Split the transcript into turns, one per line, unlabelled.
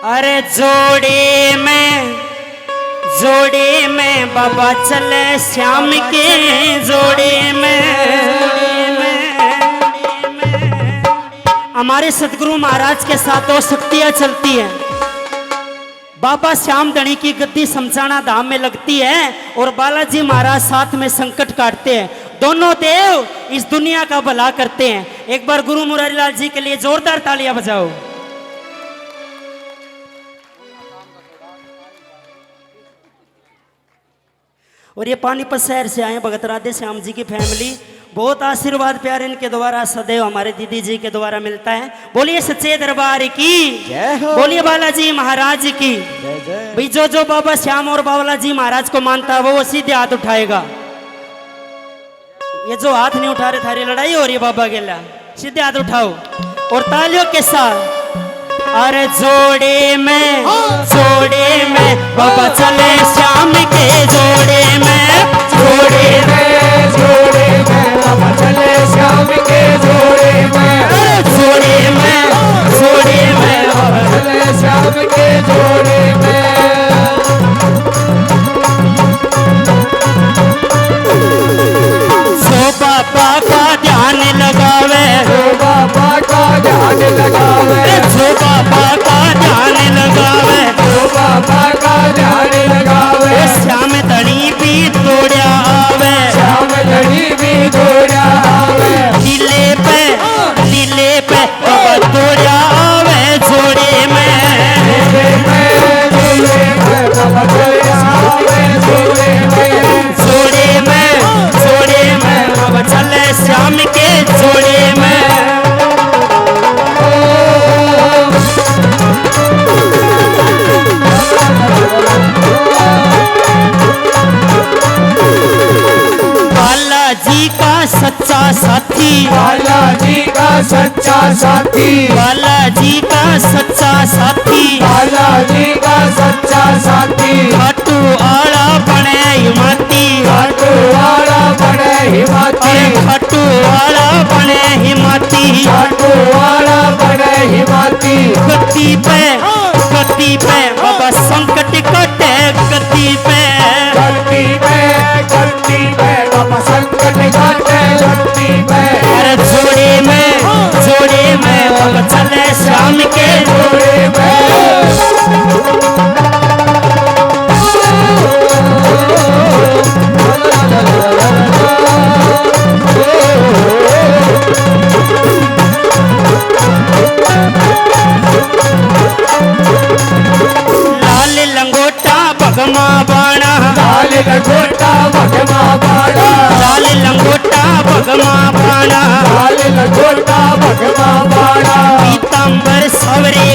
अरे जोड़े में बाबा चले श्याम के जोड़े में हमारे सतगुरु महाराज के साथ दो शक्तियां चलती हैं। बाबा श्याम धनी की गद्दी समझाना धाम में लगती है और बालाजी महाराज साथ में संकट काटते हैं। दोनों देव इस दुनिया का भला करते हैं। एक बार गुरु मुरारी लाल जी के लिए जोरदार तालियां बजाओ। और ये पानीपत शहर से आए भगत राधे श्याम जी की फैमिली, बहुत आशीर्वाद प्यार इनके द्वारा सदैव हमारे दीदी जी के द्वारा मिलता है। बोलिए सच्चे दरबार की जय हो, बोलिए बालाजी महाराज की जय। भाई जो बाबा श्याम और बालाजी महाराज को मानता है वो सीधे हाथ उठाएगा। ये जो हाथ नहीं उठा रहे थारी लड़ाई हो रही है बाबा के लिए, सीधे हाथ उठाओ और तालियों के साथ। अरे जोड़े में बाबा चले श्याम के जोड़े में
बाबा चले श्याम के जोड़े में बाबा चले श्याम के जोड़े में।
सो बाबा का ध्यान लगावे,
सो बाबा का ध्यान लगावे,
सो बाबा का ध्यान लगावे,
सो बाबा का ध्यान लगावे।
श्याम धनी भी तोड़िया आवे,
श्याम धनी भी तोड़िया आवे।
लीले पे बाबा तोड़िया आवे जोड़े में
बाबा चले आवे जोड़े
में बाबा चले श्याम के जोड़े में। बालाजी का सच्चा साथी,
बालाजी का सच्चा साथी,
बालाजी का सच्चा साथी,
बालाजी का सच्चा साथी।
खाटू आला बने हिमाती,
खाटू वाला बने हिमाती,
खाटू आला बने हिमाती।
खाटू वाला बने हिमाती।
गद्दी पे बाबा संकट कटे गद्दी पे
बाबा संकट काटे गद्दी पे।
अरे जोड़े में बाबा चले श्याम के
जोड़े में
लाल लंगोटा भगमा बाणा,
लाल लंगोटा भगमा बाड़ा,
लाल लंगोटा भगमा बाणा,
लाल लंगोटा भगमा बाड़ा।
पीतांबर सवरे